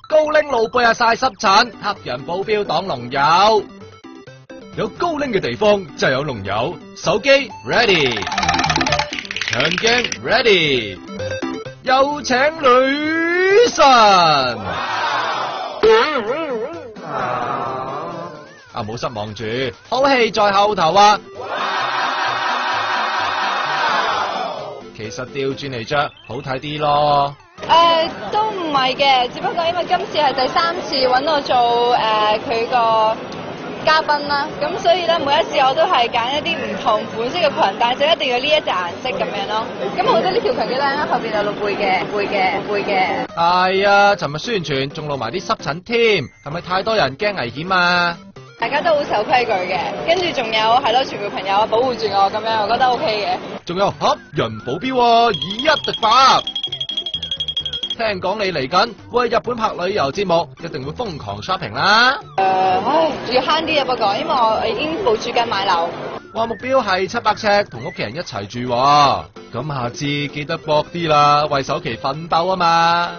高拎露背啊曬濕疹，黑人保鏢擋龍友。有高拎嘅地方就有龍友。手機 ready， 長鏡 ready， 有請女神。啊，冇失望住，好戲在後頭啊！其實調轉嚟着好睇啲咯。都唔係嘅，只不過因為今次係第3次揾我做佢個嘉賓啦，咁所以咧每一次我都係揀一啲唔同款式嘅裙，但係就一定要呢一隻顏色咁樣咯。咁我覺得呢條裙幾靚啦，後邊有露背嘅。係啊，尋日宣傳仲露埋啲濕疹添，係咪太多人驚危險啊？大家都好守規矩嘅，跟住仲有係咯，傳媒朋友保護住我咁樣，我覺得 OK 嘅。仲有黑人保鏢啊，以一敵百。聽講你嚟緊會去日本拍旅遊節目，一定會瘋狂 shopping 啦。仲要慳啲啊，不過因為我已經部署緊買樓。話目標係700尺，同屋企人一齊住喎。咁下次記得搏啲啦，為首期奮鬥啊嘛。